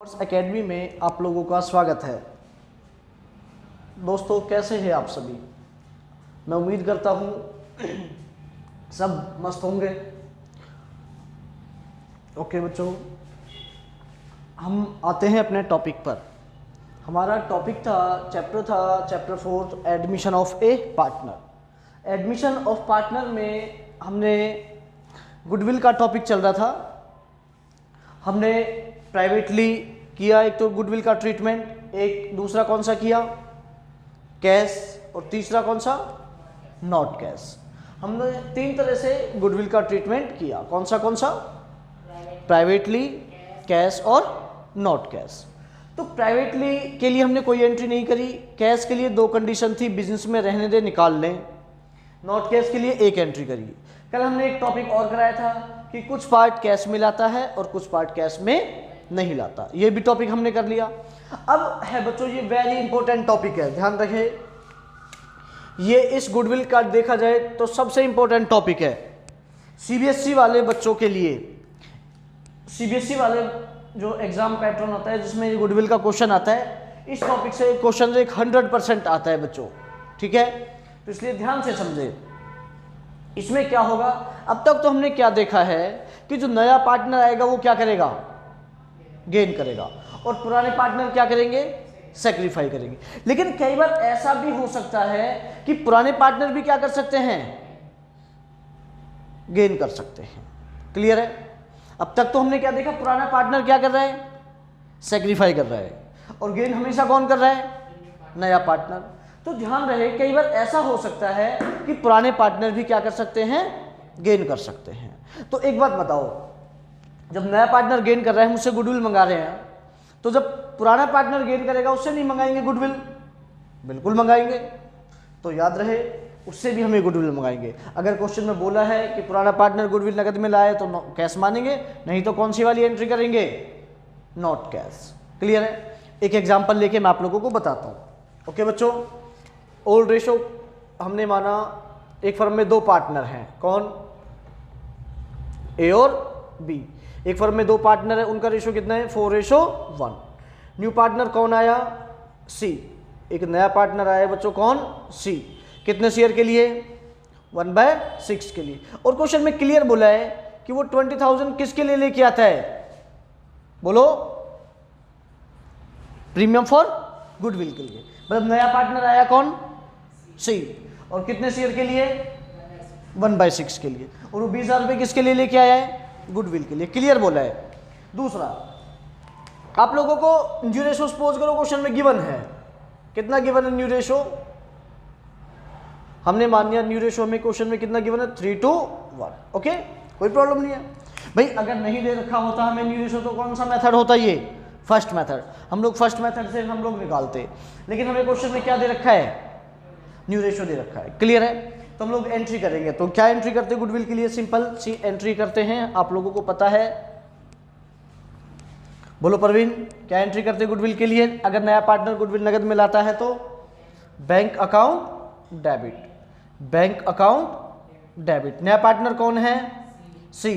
Academy में आप लोगों का स्वागत है। दोस्तों, कैसे हैं आप सभी? मैं उम्मीद करता हूँ सब मस्त होंगे। ओके बच्चों, हम आते हैं अपने टॉपिक पर। हमारा topic chapter 4 admission of A partner. Admission of partner में हमने गुडविल का टॉपिक चल रहा था। हमने प्राइवेटली किया एक तो गुडविल का ट्रीटमेंट, एक दूसरा कौन सा किया, कैश, और तीसरा कौन सा, नॉट कैश। हमने 3 तरह से गुडविल का ट्रीटमेंट किया। कौन सा प्राइवेटली, कैश और नॉट कैश। तो प्राइवेटली के लिए हमने कोई एंट्री नहीं करी। कैश के लिए 2 कंडीशन थी, बिजनेस में रहने दे, निकाल लें। नॉट कैश के लिए 1 एंट्री करी। कल हमने एक टॉपिक और कराया था कि कुछ पार्ट कैश में लाता है और कुछ पार्ट कैश में नहीं लाता। ये भी टॉपिक हमने कर लिया। अब है बच्चों, ये वेरी इंपॉर्टेंट टॉपिक है, ध्यान रखें। ये इस गुडविल का देखा जाए तो सबसे इंपॉर्टेंट टॉपिक है सीबीएसई वाले बच्चों के लिए। सीबीएसई वाले जो एग्जाम पैटर्न होता है जिसमें ये गुडविल का क्वेश्चन आता है, इस टॉपिक से क्वेश्चन 100% आता है बच्चों, ठीक है? तो इसलिए ध्यान से समझे। इसमें क्या होगा, अब तक तो हमने क्या देखा है कि जो नया पार्टनर आएगा वो क्या करेगा, गेन करेगा, और पुराने पार्टनर क्या करेंगे, सेक्रीफाई करेंगे। लेकिन कई बार ऐसा भी हो सकता है कि पुराने पार्टनर भी क्या कर सकते हैं, गेन कर सकते हैं। क्लियर है? अब तक तो हमने क्या देखा, पुराना पार्टनर क्या कर रहा है, सेक्रीफाई कर रहा है, और गेन हमेशा कौन कर रहा है, नया पार्टनर। तो ध्यान रहे, कई बार ऐसा हो सकता है कि पुराने पार्टनर भी क्या कर सकते हैं, गेन कर सकते हैं। तो एक बात बताओ, जब नया पार्टनर गेन कर रहा है, मुझसे गुडविल मंगा रहे हैं, तो जब पुराना पार्टनर गेन करेगा उससे नहीं मंगाएंगे गुडविल? बिल्कुल मंगाएंगे। तो याद रहे, उससे भी हमें गुडविल मंगाएंगे। अगर क्वेश्चन में बोला है कि पुराना पार्टनर गुडविल नकद में लाए तो कैश मानेंगे, नहीं तो कौन सी वाली एंट्री करेंगे, नॉट कैश। क्लियर है? एक एग्जाम्पल लेके मैं आप लोगों को बताता हूँ। ओके बच्चों, ओल्ड रेशो हमने माना एक फर्म में 2 पार्टनर हैं। कौन, ए और बी। एक फर्म में 2 पार्टनर है, उनका रेशो कितना है, 4:1। न्यू पार्टनर कौन आया, सी। एक नया पार्टनर आया बच्चों, कौन, सी। कितने शेयर के लिए, 1/6 के लिए। और क्वेश्चन में क्लियर बोला है कि वो 20,000 किसके लिए लेके आता है, बोलो, प्रीमियम फॉर गुडविल के लिए। मतलब नया पार्टनर आया कौन, सी, और कितने शेयर के लिए, 1/6 के लिए। और वो 20,000 रुपये किसके लिए लेके आया है, गुडविल के लिए। क्लियर बोला है। दूसरा, आप लोगों को न्यू रेशो सपोज करो क्वेश्चन में गिवन है, कितना गिवन है न्यू रेशो, हमने मान लिया न्यू रेशो में क्वेश्चन में कितना गिवन है, 3:1। ओके, कोई प्रॉब्लम नहीं है भाई। अगर नहीं दे रखा होता हमें न्यू रेशो तो कौन सा मेथड होता, ये फर्स्ट मेथड। हम लोग फर्स्ट मेथड से हम लोग निकालते, लेकिन हमें क्वेश्चन में क्या दे रखा है, न्यू रेशो दे रखा है। क्लियर है? तो हम लोग एंट्री करेंगे। तो क्या एंट्री करते हैं गुडविल के लिए, सिंपल सी एंट्री करते हैं, आप लोगों को पता है। बोलो प्रवीण, क्या एंट्री करते हैं गुडविल के लिए? अगर नया पार्टनर गुडविल नगद में लाता है तो bank account debit, bank account debit. नया पार्टनर कौन है, सी,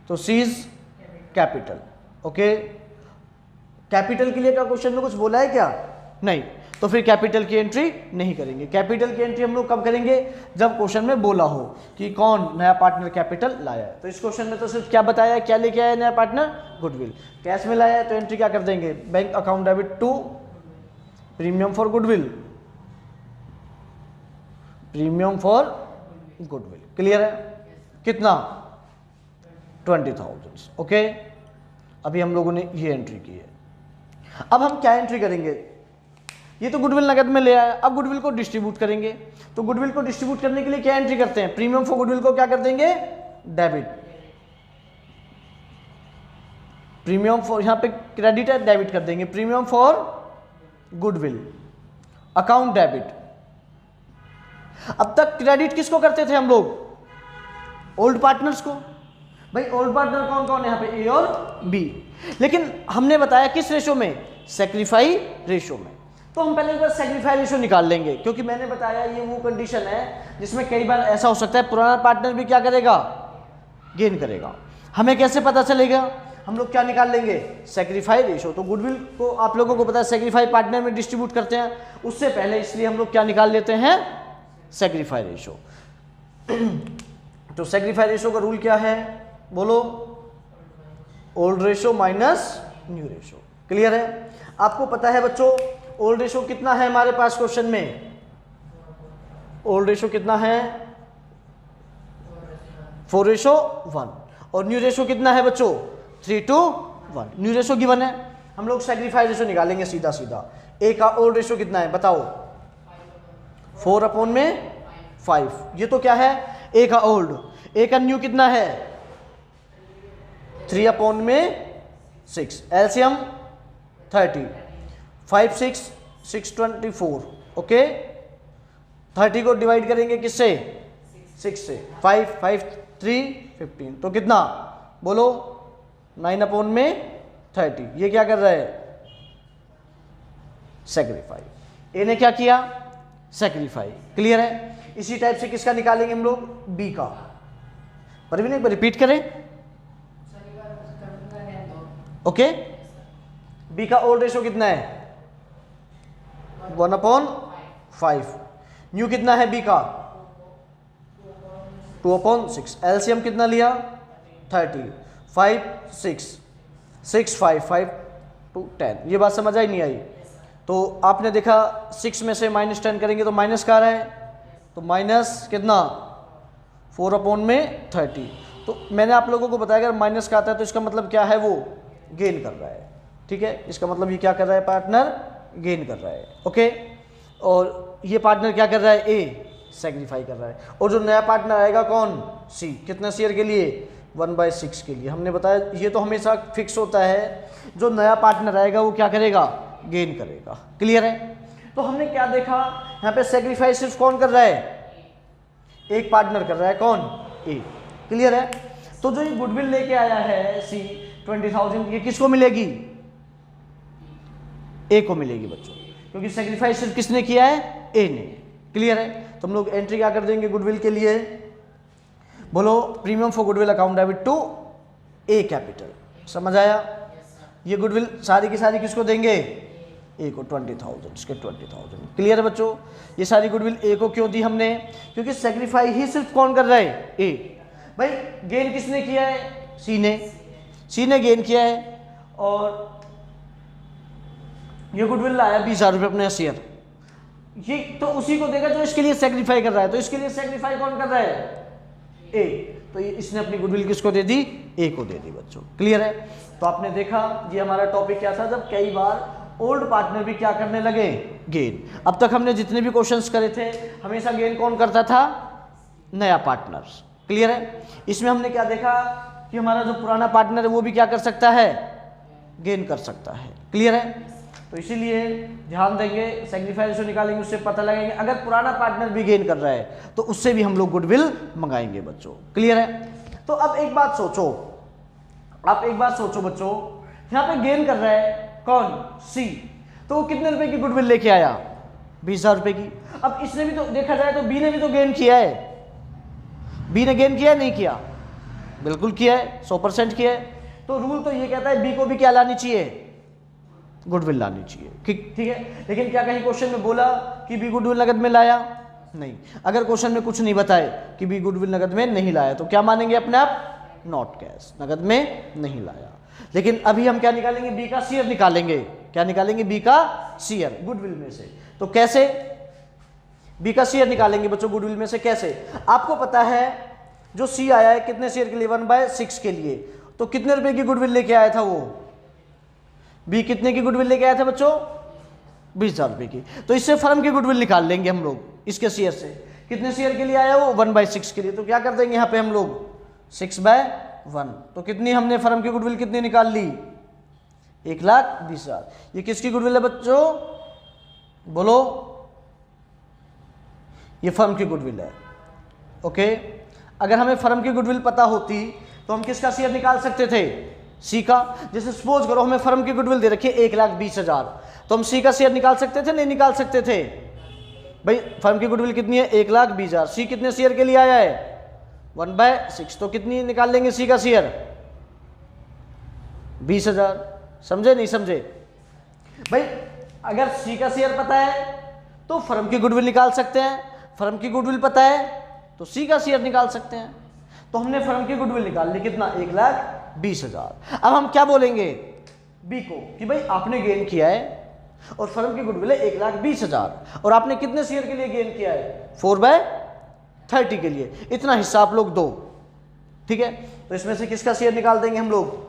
तो सीज कैपिटल। ओके, कैपिटल के लिए क्या क्वेश्चन में कुछ बोला है क्या, नहीं, तो फिर कैपिटल की एंट्री नहीं करेंगे। कैपिटल की एंट्री हम लोग कब करेंगे, जब क्वेश्चन में बोला हो कि कौन नया पार्टनर कैपिटल लाया है। तो इस क्वेश्चन में तो सिर्फ क्या बताया है, क्या लेके आया नया पार्टनर, गुडविल। कैश में लाया है तो एंट्री क्या कर देंगे, bank account debit to premium for goodwill, premium for goodwill. Clear है? कितना, 20,000। ओके, अभी हम लोगों ने ये एंट्री की है। अब हम क्या एंट्री करेंगे, ये तो गुडविल नगद में ले आया, अब गुडविल को डिस्ट्रीब्यूट करेंगे। तो गुडविल को डिस्ट्रीब्यूट करने के लिए क्या एंट्री करते हैं, प्रीमियम फॉर गुडविल को क्या कर देंगे, डेबिट। प्रीमियम फॉर, यहां पे क्रेडिट है, डेबिट कर देंगे, premium for goodwill account debit. अब तक क्रेडिट किसको करते थे हम लोग, ओल्ड पार्टनर्स को। भाई ओल्ड पार्टनर कौन कौन है यहाँ पे, ए और बी। लेकिन हमने बताया किस रेशो में, सेक्रीफाई रेशो में। तो हम पहले एक बार सेक्रीफाई रेशो निकाल लेंगे, क्योंकि मैंने बताया ये वो कंडीशन है जिसमें कई बार ऐसा हो सकता है पुराना पार्टनर भी क्या करेगा, गेन करेगा। हमें कैसे पता चलेगा, हम लोग क्या निकाल लेंगे, सेक्रीफाई रेशो। तो गुडविल को आप लोगों को पता है सेक्रीफाई पार्टनर में डिस्ट्रीब्यूट करते हैं, उससे पहले इसलिए हम लोग क्या निकाल लेते हैं, सेक्रीफाई रेशो। तो सेक्रीफाई रेशो का रूल क्या है, बोलो, old ratio minus new ratio. Clear है? आपको पता है बच्चों ओल्ड रेशो कितना है हमारे पास क्वेश्चन में, ओल्ड रेशो कितना है 4:1, और न्यू रेशो कितना है बच्चों 3:1। न्यू रेशो गिवन है, हम लोग सेक्रीफाई रेशो निकालेंगे सीधा सीधा। ए का ओल्ड रेशो कितना है बताओ, 4/5। ये तो क्या है, ए का ओल्ड। ए का न्यू कितना है 3/6। एलसीएम 30, 5 6 624। ओके, 30 को डिवाइड करेंगे किससे, 6 से, 5 5 3 15, तो कितना बोलो 9/30। ये क्या कर रहा है, सेक्रीफाई। ए ने क्या किया, सेक्रीफाई। क्लियर है? इसी टाइप से किसका निकालेंगे हम लोग, बी का। परवीन एक बार रिपीट करें। ओके, बी का ओल्ड रेशो कितना है 1/5। न्यू कितना है बी का 2/6। एलसीएम कितना लिया 30, 5 6 6 5 5 2 10। ये बात समझ आई नहीं आई? तो आपने देखा 6 में से -10 करेंगे तो माइनस का आ रहा है, तो माइनस कितना 4/30। तो मैंने आप लोगों को बताया अगर माइनस का आता है तो इसका मतलब क्या है, वो गेन कर रहा है। ठीक है, इसका मतलब ये क्या कर रहा है, पार्टनर गेन कर रहा है। ओके, और ये पार्टनर क्या कर रहा है, ए सेक्रीफाई कर रहा है। और जो नया पार्टनर आएगा कौन, सी। कितना शेयर के लिए 1/6 के लिए। हमने बताया ये तो हमेशा फिक्स होता है, जो नया पार्टनर आएगा वो क्या करेगा, गेन करेगा। क्लियर है? तो हमने क्या देखा यहाँ पे, सेक्रीफाई सिर्फ कौन कर रहा है, एक पार्टनर कर रहा है, कौन, ए। क्लियर है? तो जो ये गुडविल लेके आया है सी 20,000, ये किसको मिलेगी, ए को मिलेगी बच्चों, क्योंकि सेक्रीफाइस सिर्फ किसने किया है, ए ने। क्लियर है? तो हम लोग एंट्री क्या कर देंगे गुडविल के लिए, बोलो premium for goodwill account debit to A capital. समझ आया? ये गुडविल सारी की सारी किसको देंगे, ए को 20,000, इसके 20,000। क्लियर है बच्चों? ये सारी गुडविल ए को क्यों दी हमने, क्योंकि सेक्रीफाई ही सिर्फ कौन कर रहा है, ए। भाई गेन किसने किया है, सी ने। सी ने गेन किया है, और ये गुडविल लाया 20,000 रुपये अपने शेयर, ये तो उसी को देगा जो इसके लिए सेक्रीफाई कर रहा है। तो इसके लिए सेक्रीफाई कौन कर रहा है, ए। तो ये इसने अपनी गुडविल किसको दे दी, ए को दे दी बच्चों। क्लियर है? तो आपने देखा ये हमारा टॉपिक क्या था, जब कई बार ओल्ड पार्टनर भी क्या करने लगे, गेन। अब तक हमने जितने भी क्वेश्चंस करे थे हमेशा गेन कौन करता था, नया पार्टनर। क्लियर है? इसमें हमने क्या देखा कि हमारा जो पुराना पार्टनर है वो भी क्या कर सकता है, गेन कर सकता है। क्लियर है? तो इसीलिए ध्यान देंगे, सेक्रीफाई रेशो निकालेंगे, उससे पता लगेगा अगर पुराना पार्टनर भी गेन कर रहा है तो उससे भी हम लोग गुडविल मंगाएंगे बच्चों। क्लियर है? तो अब एक बात सोचो, आप एक बात सोचो बच्चों, यहाँ पे गेन कर रहा है कौन, सी। तो वो कितने रुपए की गुडविल लेके आया, 20,000 रुपए की। अब इसने भी तो देखा जाए तो बी ने भी तो गेन किया है। बी ने गेन किया है, नहीं किया, बिल्कुल किया है, 100% किया है। तो रूल तो ये कहता है बी को भी क्या लानी चाहिए, गुडविल लानी चाहिए। ठीक है, लेकिन क्या कहीं क्वेश्चन में बोला कि बी गुडविल नगद में लाया, नहीं। अगर क्वेश्चन में कुछ नहीं बताए कि बी गुडविल नगद में नहीं लाया तो क्या मानेंगे अपने आप, नॉट कैश, नगद में नहीं लाया। लेकिन अभी हम क्या निकालेंगे, बी का शेयर निकालेंगे। क्या निकालेंगे, बी का शेयर गुडविल में से। तो कैसे, बी का शेयर निकालेंगे बच्चों गुडविल में से, कैसे। आपको पता है जो सी आया है कितने शेयर के लिए, 1/6 के लिए, तो कितने रुपए की गुडविल लेके आया था वो, बी कितने की गुडविल लेके आया था बच्चों, 20,000 रुपए की। तो इससे फर्म की गुडविल निकाल लेंगे हम लोग इसके शेयर से। कितने शेयर के लिए आया वो, 1/6 के लिए। तो क्या कर देंगे यहाँ पे हम लोग 6/1। तो कितनी हमने फर्म की गुडविल कितनी निकाल ली, 1,20,000। ये किसकी गुडविल है बच्चों, बोलो, ये फर्म की गुडविल है। ओके, अगर हमें फर्म की गुडविल पता होती तो हम किसका शेयर निकाल सकते थे, सी का। जैसे सपोज करो हमें फर्म की गुडविल दे रखी है 1,20,000, तो हम सी का शेयर निकाल सकते थे, नहीं निकाल सकते थे। भाई फर्म की गुडविल कितनी है, 1,20,000। सी कितने शेयर के लिए आया है, 1/6। तो कितनी निकाल लेंगे सी का शेयर, 20,000। समझे नहीं समझे भाई? अगर सी का शेयर पता है तो फर्म की गुडविल निकाल सकते हैं, फर्म की गुडविल पता है तो सी का शेयर निकाल सकते हैं। तो हमने फर्म की गुडविल निकाल ली, कितना? 1,20,000। अब हम क्या बोलेंगे बी को कि भाई आपने गेन किया है और फर्म की गुडविल है 1,20,000 और आपने कितने शेयर के लिए गेन किया है? 4/30 के लिए। इतना हिस्सा आप लोग दो, ठीक है? तो इसमें से किसका शेयर निकाल देंगे हम लोग?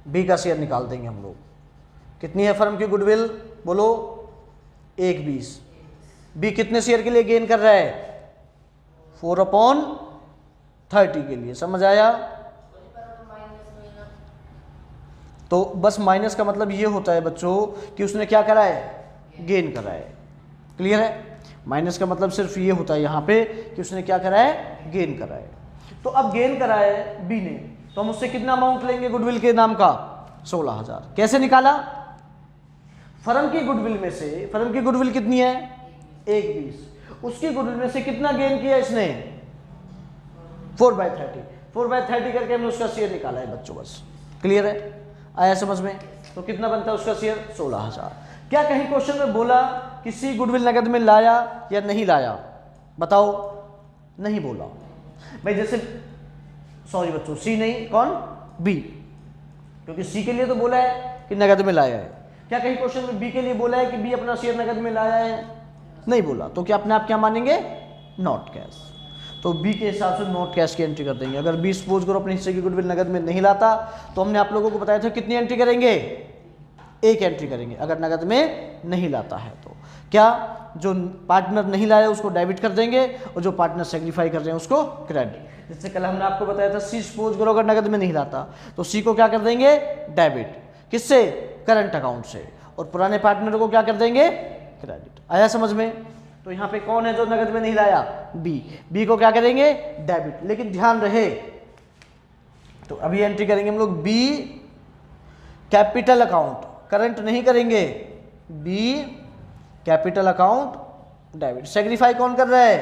बी का शेयर निकाल देंगे हम लोग। कितनी है फर्म की गुडविल? बोलो 1,20। बी कितने शेयर के लिए गेन कर रहा है? 4/30 के लिए। समझ आया? तो बस माइनस का मतलब ये होता है बच्चों कि उसने क्या करा है? गेन करा है। क्लियर है? माइनस का मतलब सिर्फ ये होता है यहाँ पे कि उसने क्या करा है? गेन करा है। तो अब गेन करा है बी ने, तो हम उससे कितना अमाउंट लेंगे गुडविल के नाम का? 16,000। कैसे निकाला? फर्म की गुडविल में से, फर्म की गुडविल कितनी है? 1,20। उसकी गुडविल में से कितना गेन किया इसने? 4/30। 4/30 करके हमने उसका शेयर निकाला है बच्चों। बस क्लियर है? आया समझ में? तो कितना बनता है उसका शेयर? 16,000। क्या कहीं क्वेश्चन में बोला कि सी गुडविल नगद में लाया या नहीं लाया? बताओ। नहीं बोला भाई। जैसे सॉरी बच्चों, सी नहीं, कौन? बी, क्योंकि सी के लिए तो बोला है कि नगद में लाया है। क्या कहीं क्वेश्चन में बी के लिए बोला है कि बी अपना शेयर नगद में लाया है? नहीं बोला। तो क्या अपने आप क्या मानेंगे? Not cash. तो बी के हिसाब से नॉट कैश की एंट्री कर देंगे। अगर बी सपोज करो अपने हिस्से की गुडविल नगद में नहीं लाता तो हमने आप लोगों को बताया था कितनी एंट्री करेंगे? एक एंट्री करेंगे। अगर नगद में नहीं लाता है तो क्या? जो पार्टनर नहीं लाया उसको डेबिट कर देंगे और जो पार्टनर सेग्रीफाई कर रहे हैं उसको क्रेडिट। जैसे कल हमने आपको बताया था सी सपोज करो अगर नगद में नहीं लाता तो सी को क्या कर देंगे? डेबिट। किससे? करंट अकाउंट से। और पुराने पार्टनर को क्या कर देंगे? क्रेडिट। आया समझ में? तो यहाँ पे कौन है जो नगद में नहीं लाया? बी। बी को क्या करेंगे? डेबिट। लेकिन ध्यान रहे, तो अभी एंट्री करेंगे हम लोग बी कैपिटल अकाउंट, करंट नहीं करेंगे। B capital account debit. सेग्रीफाई कौन कर रहा है?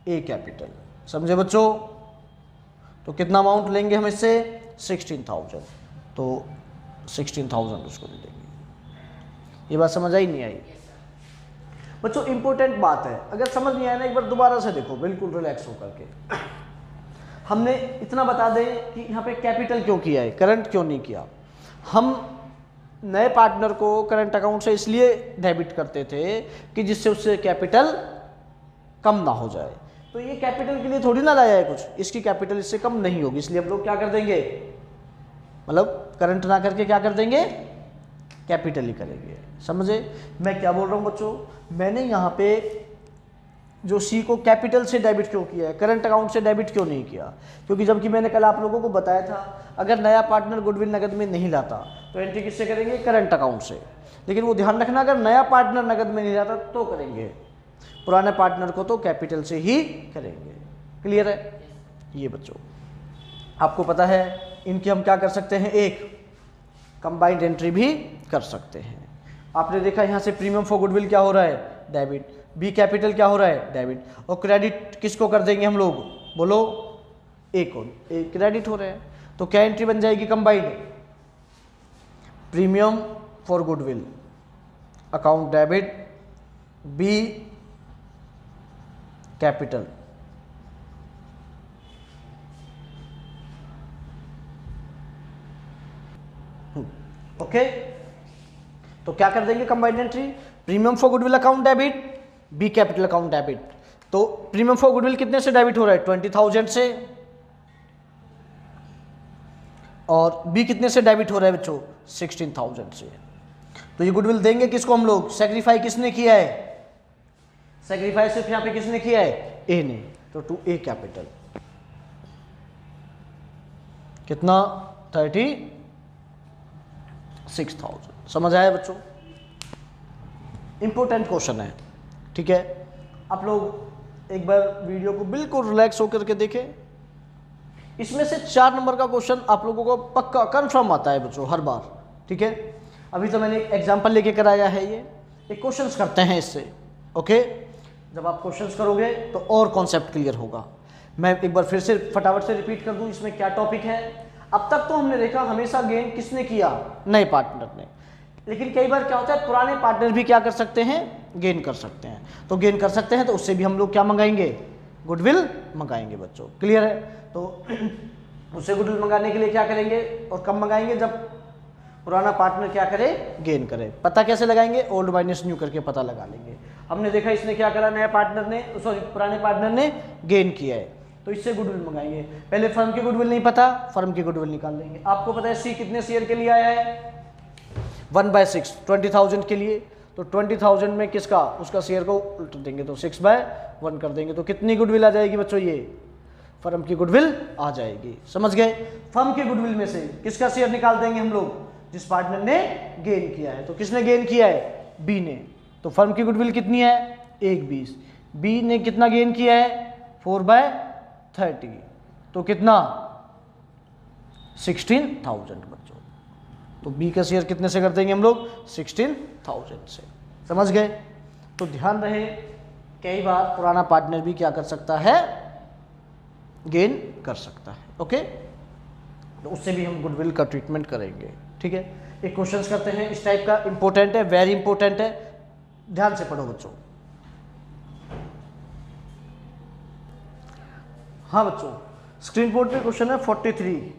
A capital. समझे बच्चों? तो कितना अमाउंट लेंगे हम इससे? 16,000। तो 16,000 उसको दे देंगे। ये बात समझ आई नहीं आई? बच्चों इंपॉर्टेंट बात है, अगर समझ नहीं आया ना एक बार दोबारा से देखो, बिल्कुल रिलैक्स होकर के। हमने इतना बता दें कि यहाँ पे कैपिटल क्यों किया है, करंट क्यों नहीं किया। हम नए पार्टनर को करंट अकाउंट से इसलिए डेबिट करते थे कि जिससे उससे कैपिटल कम ना हो जाए। तो ये कैपिटल के लिए थोड़ी ना लाया है कुछ, इसकी कैपिटल इससे कम नहीं होगी, इसलिए हम लोग क्या कर देंगे? मतलब करंट ना करके क्या कर देंगे? कैपिटल ही करेंगे। समझे मैं क्या बोल रहा हूँ बच्चों? मैंने यहाँ पे जो सी को कैपिटल से डेबिट क्यों किया है, करंट अकाउंट से डेबिट क्यों नहीं किया? क्योंकि जबकि मैंने कल आप लोगों को बताया था अगर नया पार्टनर गुडविल नगद में नहीं लाता तो एंट्री किससे करेंगे? करंट अकाउंट से। लेकिन वो ध्यान रखना अगर नया पार्टनर नगद में नहीं लाता तो करेंगे, पुराने पार्टनर को तो कैपिटल से ही करेंगे। क्लियर है? ये बच्चों आपको पता है इनकी हम क्या कर सकते हैं? एक कंबाइंड एंट्री भी कर सकते हैं। आपने देखा यहाँ से प्रीमियम फॉर गुडविल क्या हो रहा है? डेबिट। बी कैपिटल क्या हो रहा है? डेबिट। और क्रेडिट किसको कर देंगे हम लोग? बोलो ए को। ए क्रेडिट हो रहे हैं तो क्या एंट्री बन जाएगी combined? Premium for goodwill account debit, B capital. Okay तो क्या कर देंगे combined entry? Premium for goodwill account debit, B capital account debit. तो प्रीमियम फॉर गुडविल कितने से डेबिट हो रहा है? 20,000 से। और बी कितने से डेबिट हो रहा है बच्चों? 16,000 से। तो ये गुडविल देंगे किसको हम लोग? सेग्रीफाई किसने किया है? सेग्रीफाई सिर्फ यहां पे किसने किया है? ए ने। तो टू ए कैपिटल कितना? 36,000। समझ आया बच्चों? इंपॉर्टेंट क्वेश्चन है, ठीक है? आप लोग एक बार वीडियो को बिल्कुल रिलैक्स होकर के देखें। इसमें से 4 नंबर का क्वेश्चन आप लोगों को पक्का कंफर्म आता है बच्चों हर बार, ठीक है? अभी तो मैंने एक एग्जांपल लेके कराया है, ये क्वेश्चंस करते हैं इससे। ओके जब आप क्वेश्चंस करोगे तो और कॉन्सेप्ट क्लियर होगा। मैं एक बार फिर से फटाफट से रिपीट कर दूं इसमें क्या टॉपिक है। अब तक तो हमने देखा हमेशा गेन किसने किया, नए पार्टनर ने, लेकिन कई बार क्या होता है पुराने पार्टनर भी क्या कर सकते हैं, गेन कर सकते हैं। तो गेन कर सकते हैं तो उससे भी हम लोग क्या मंगाएंगे, गुडविल मंगाएंगे बच्चों, क्लियर है। तो उससे गुडविल मंगाने के लिए क्या करेंगे और कब मंगाएंगे, जब पुराना पार्टनर क्या करे, गेन करे। पता कैसे लगाएंगे, ओल्ड माइनस न्यू करके पता लगा लेंगे। हमने देखा इसने क्या करा, नया पार्टनर ने, सॉरी पुराने पार्टनर ने गेन किया है, तो इससे गुडविल मंगाएंगे। पहले फर्म की गुडविल नहीं पता, फर्म की गुडविल निकाल लेंगे। आपको पता है सी कितने शेयर के लिए आया है, 1/6, 20,000 के लिए। तो 20,000 में किसका, उसका शेयर को उल्ट देंगे तो 6/1 कर देंगे, तो कितनी गुडविल आ जाएगी बच्चों, ये फर्म की गुडविल आ जाएगी। समझ गए। फर्म की गुडविल में से किसका शेयर निकाल देंगे हम लोग, जिस पार्टनर ने गेन किया है। तो किसने गेन किया है, बी ने। तो फर्म की गुडविल कितनी है, 1/20। बी ने कितना गेन किया है, 4/30, तो कितना 16,000 बच्चों। तो बी का शेयर कितने से कर देंगे हम लोग, 16,000 से। समझ गए। तो ध्यान रहे कई बार पुराना पार्टनर भी क्या कर सकता है, गेन कर सकता है। ओके, तो उससे भी हम गुडविल का ट्रीटमेंट करेंगे। ठीक है, एक क्वेश्चंस करते हैं इस टाइप का, इंपॉर्टेंट है, वेरी इंपॉर्टेंट है, ध्यान से पढ़ो बच्चों। हाँ बच्चों, स्क्रीन बोर्ड पे क्वेश्चन है 43,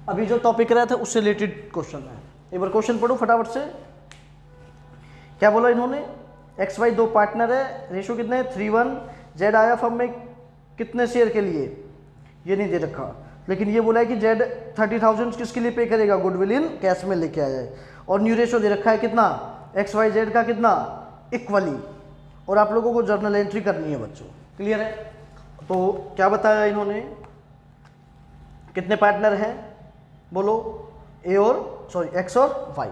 अभी जो टॉपिक रहा था उससे रिलेटेड क्वेश्चन है। एक बार क्वेश्चन पढ़ो फटाफट से। क्या बोला इन्होंने, एक्स वाई दो पार्टनर है, रेशो कितने है 3:1, जेड आया फर्म में कितने शेयर के लिए, ये नहीं दे रखा, लेकिन ये बोला है कि जेड 30,000 किसके लिए पे करेगा, गुडविल इन कैश में लेके आया है। और न्यू रेशो दे रखा है कितना, एक्स वाई जेड का कितना, इक्वली। और आप लोगों को जर्नल एंट्री करनी है बच्चों, क्लियर है। तो क्या बताया इन्होंने, कितने पार्टनर हैं बोलो, ए और सॉरी एक्स और वाई,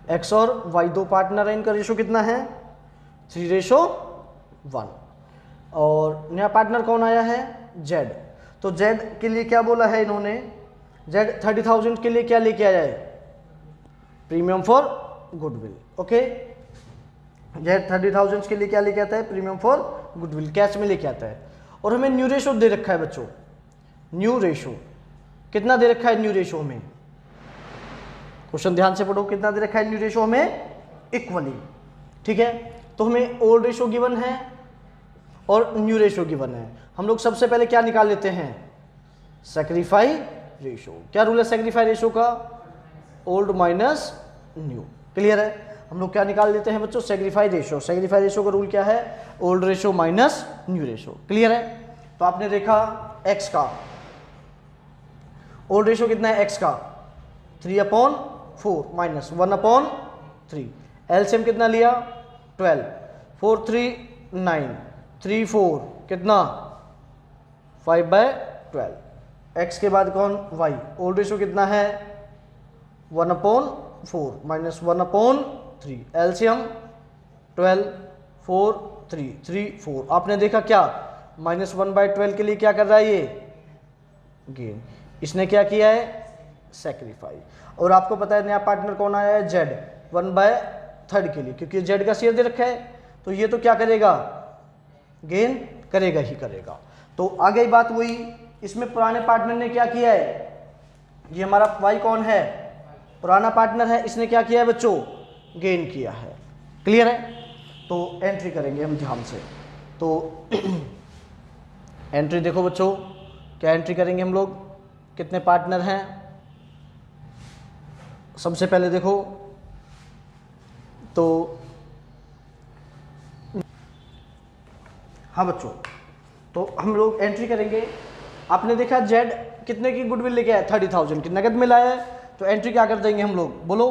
एक्स और वाई दो पार्टनर है, इनका रेशो कितना है 3:1। और नया पार्टनर कौन आया है, जेड। तो जेड के लिए क्या बोला है इन्होंने, जेड 30,000 के लिए क्या लेके आया है, premium for goodwill. Okay, Z 30,000 के लिए क्या लेके आता है, प्रीमियम फॉर गुडविल, कैश में लेके आता है। और हमें न्यू रेशो दे रखा है बच्चों, न्यू रेशो कितना दे रखा है, न्यू रेशो में, क्वेश्चन ध्यान से पढ़ो, कितना दे रखा है न्यू रेशो हमें, इक्वली। ठीक है, तो हमें ओल्ड रेशो गिवन है और न्यू रेशो गिवन है। हम लोग सबसे पहले क्या निकाल लेते हैं, सैक्रिफाई रेशो। क्या रूल है सैक्रिफाई रेशो का, ओल्ड माइनस न्यू, क्लियर है। हम लोग क्या निकाल लेते हैं बच्चों, सैक्रिफाई रेशो। सैक्रिफाई रेशो का रूल क्या है, old ratio minus new ratio, clear है। तो आपने देखा एक्स का ओल्ड रेशो कितना है, एक्स का 3/4 माइनस 1/3, एलसीएम कितना लिया 12, 4 3 9, 3 4 कितना 5/12, एक्स के बाद कौन, वाई। ओल्ड रेशो कितना है 1/4 माइनस 1/3, एलसीएम 12, 4 3 3 4। आपने देखा क्या, -1/12 के लिए क्या कर रहा है ये, गेन। इसने क्या किया है, सैक्रिफाई। और आपको पता है नया पार्टनर कौन आया है, जेड 1/3 के लिए, क्योंकि जेड का शेयर दे रखा है, तो ये तो क्या करेगा, गेन करेगा ही करेगा। तो आ गई बात वही, इसमें पुराने पार्टनर ने क्या किया है, ये हमारा वाई कौन है, पुराना पार्टनर है, इसने क्या किया है बच्चों, गेन किया है, क्लियर है। तो एंट्री करेंगे हम ध्यान से। तो एंट्री देखो बच्चों, क्या एंट्री करेंगे हम लोग, कितने पार्टनर हैं। सबसे पहले देखो तो हाँ बच्चों, तो हम लोग एंट्री करेंगे। आपने देखा जेड कितने की गुडविल लेके आया, 30,000 की नगद में लाया है, तो एंट्री क्या कर देंगे हम लोग, बोलो,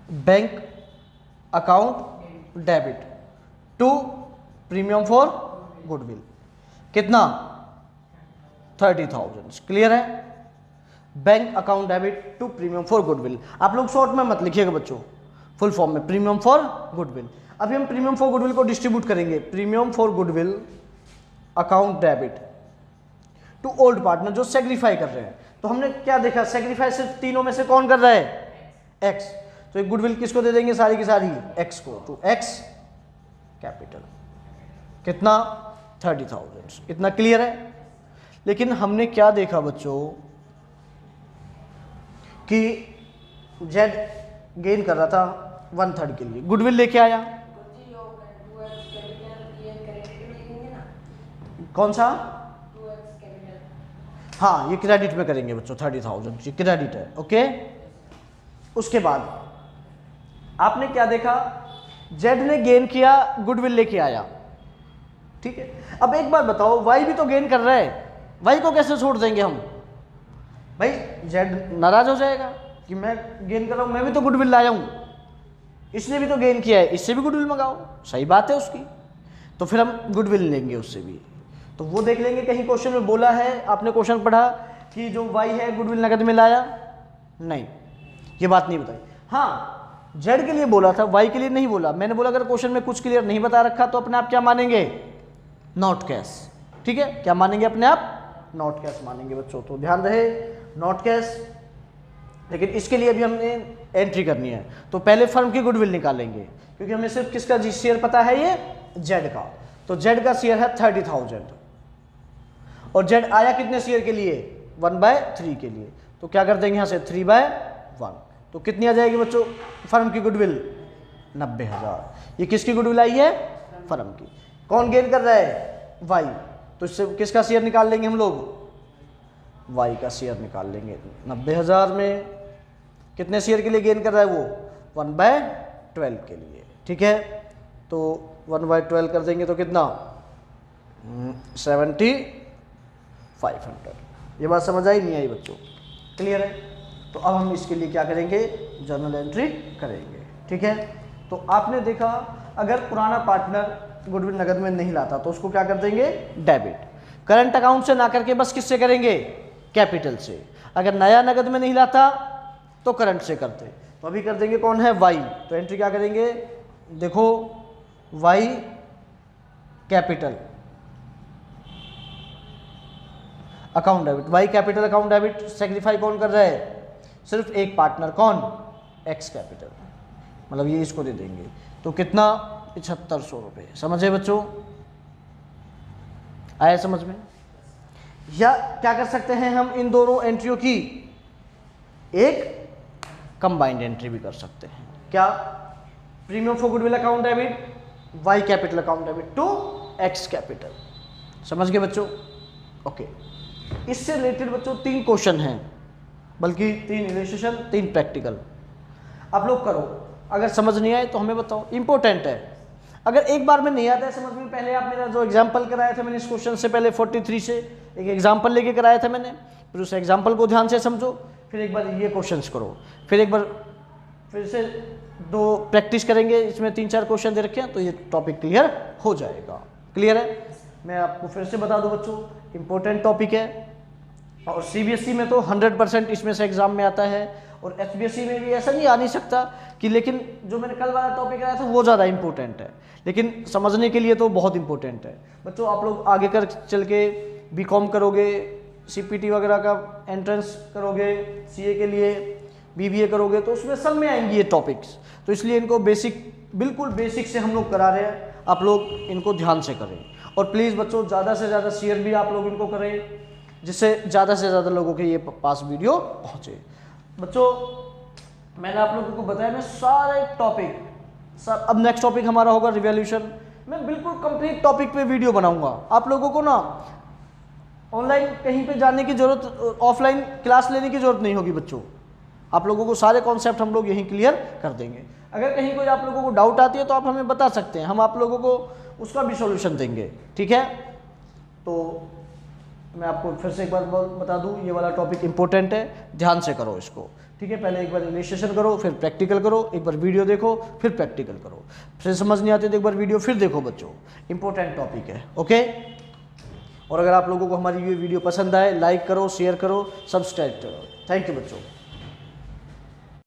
bank account debit to premium for goodwill, कितना 30,000, क्लियर है। Bank account debit to premium for goodwill, आप लोग शॉर्ट में मत लिखिएगा बच्चों, फुल फॉर्म में, प्रीमियम फॉर गुडविल। अभी हम प्रीमियम फॉर गुडविल को डिस्ट्रीब्यूट करेंगे, premium for goodwill account debit to old partner जो सेग्रीफाई कर रहे हैं। तो हमने क्या देखा, सेग्रीफाई सिर्फ तीनों में से कौन कर रहा है, एक्स। तो एक गुडविल किसको दे देंगे, सारी की सारी एक्स को, तो एक्स कैपिटल कितना 30,000, इतना क्लियर है। लेकिन हमने क्या देखा बच्चों कि जेड गेन कर रहा था 1/3 के लिए, गुडविल लेके आया। कौन सा? हाँ, ये क्रेडिट में करेंगे बच्चों, 30,000 ये क्रेडिट है। ओके, उसके बाद आपने क्या देखा, जेड ने गेन किया, गुडविल लेके आया, ठीक है। अब एक बात बताओ, वाई भी तो गेन कर रहा है, वाई को कैसे छोड़ देंगे हम? भाई जेड नाराज हो जाएगा कि मैं गेन कर रहा हूं, मैं भी तो गुडविल लाया हूं, इसने भी तो गेन किया है, इससे भी गुडविल मंगाओ, सही बात है उसकी, तो फिर हम गुडविल लेंगे उससे भी। तो वो देख लेंगे, कहीं क्वेश्चन में बोला है, आपने क्वेश्चन पढ़ा कि जो वाई है गुडविल नगद में लाया? नहीं, ये बात नहीं बताई। हाँ, जेड के लिए बोला था, वाई के लिए नहीं बोला। मैंने बोला अगर क्वेश्चन में कुछ क्लियर नहीं बता रखा तो अपने आप क्या मानेंगे? नॉट कैश, ठीक है। क्या मानेंगे अपने आप? नॉट कैश मानेंगे बच्चों, तो ध्यान रहे नॉट कैश। लेकिन इसके लिए भी हमने एंट्री करनी है, तो पहले फर्म की गुडविल निकालेंगे, क्योंकि हमें सिर्फ किसका शेयर पता है, ये जेड का। तो जेड का शेयर है 30,000 और जेड आया कितने शेयर के लिए? 1/3 के लिए। तो क्या कर देंगे यहाँ से 3/1, तो कितनी आ जाएगी बच्चों फर्म की गुडविल? 90,000। ये किसकी गुडविल आई है? फर्म की। कौन गेन कर रहा है? वाई। तो इससे किसका शेयर निकाल लेंगे हम लोग? वाई का शेयर निकाल लेंगे। 90,000 में कितने शेयर के लिए गेन कर रहा है वो? 1/12 के लिए, ठीक है। तो 1/12 कर देंगे तो कितना? 7,500। ये बात समझ आई नहीं आई बच्चों? क्लियर है? तो अब हम इसके लिए क्या करेंगे? जर्नल एंट्री करेंगे, ठीक है। तो आपने देखा अगर पुराना पार्टनर गुडविल नगद में नहीं लाता तो उसको क्या कर देंगे? डेबिट। करंट अकाउंट से ना करके बस किससे करेंगे? कैपिटल से। अगर नया नगद में नहीं लाता तो करंट से करते। तो अभी कर देंगे कौन है? वाई। तो एंट्री क्या करेंगे? देखो, Y capital account debit, Y capital account debit. सेग्रीफाई कौन कर रहा है? सिर्फ एक पार्टनर, कौन? एक्स कैपिटल, मतलब ये इसको दे देंगे। तो कितना? 7500 रुपये। समझे बच्चों? आया समझ में? या क्या कर सकते हैं हम इन दोनों एंट्रियों की एक कंबाइंड एंट्री भी कर सकते हैं। क्या? Premium for goodwill account debit, Y capital account debit to X capital. समझ गए बच्चों? ओके। इससे रिलेटेड बच्चों 3 क्वेश्चन हैं, बल्कि 3 इलस्ट्रेशन 3 प्रैक्टिकल। आप लोग करो, अगर समझ नहीं आए तो हमें बताओ, इंपॉर्टेंट है। अगर एक बार में नहीं आता है समझ में, पहले आप मेरा जो एग्जाम्पल कराया था मैंने इस क्वेश्चन से पहले 43 से एक एग्जाम्पल लेके कराया था मैंने, फिर उस एग्जाम्पल को ध्यान से समझो, फिर एक बार ये क्वेश्चंस करो, फिर एक बार फिर से 2 प्रैक्टिस करेंगे, इसमें 3-4 क्वेश्चन दे रखे हैं, तो ये टॉपिक क्लियर हो जाएगा। क्लियर है? मैं आपको फिर से बता दूं बच्चों, इंपॉर्टेंट टॉपिक है और सीबीएसई में तो 100% इसमें से एग्जाम में आता है, और एचबीएसई में भी ऐसा नहीं आ नहीं सकता कि, लेकिन जो मैंने कल वाला टॉपिक कराया था वो ज़्यादा इंपॉर्टेंट है, लेकिन समझने के लिए तो बहुत इंपॉर्टेंट है बच्चों। आप लोग आगे कर चल के बीकॉम करोगे, सीपीटी वगैरह का एंट्रेंस करोगे, सीए के लिए बीबीए करोगे, तो उसमें सब में आएंगी ये टॉपिक्स। तो इसलिए इनको बेसिक, बिल्कुल बेसिक से हम लोग करा रहे हैं, आप लोग इनको ध्यान से करें। और प्लीज़ बच्चों ज़्यादा से ज़्यादा शेयर भी आप लोग इनको करें, जिससे ज़्यादा से ज़्यादा लोगों के ये पास वीडियो पहुँचे। बच्चों मैंने आप लोगों को बताया मैं सारे टॉपिक सब, अब नेक्स्ट टॉपिक हमारा होगा रिवॉल्यूशन। मैं बिल्कुल कंप्लीट टॉपिक पे वीडियो बनाऊंगा। आप लोगों को ना ऑनलाइन कहीं पे जाने की ज़रूरत, ऑफलाइन क्लास लेने की ज़रूरत नहीं होगी बच्चों। आप लोगों को सारे कॉन्सेप्ट हम लोग यहीं क्लियर कर देंगे। अगर कहीं कोई आप लोगों को डाउट आती है तो आप हमें बता सकते हैं, हम आप लोगों को उसका भी सॉल्यूशन देंगे, ठीक है। तो मैं आपको फिर से एक बार बता दूं, ये वाला टॉपिक इंपॉर्टेंट है, ध्यान से करो इसको, ठीक है। पहले एक बार इलस्ट्रेशन करो, फिर प्रैक्टिकल करो, एक बार वीडियो देखो, फिर प्रैक्टिकल करो, फिर समझ नहीं आती तो एक बार वीडियो फिर देखो बच्चों, इंपॉर्टेंट टॉपिक है, ओके। और अगर आप लोगों को हमारी ये वीडियो पसंद आए, लाइक करो, शेयर करो, सब्सक्राइब करो। थैंक यू बच्चों।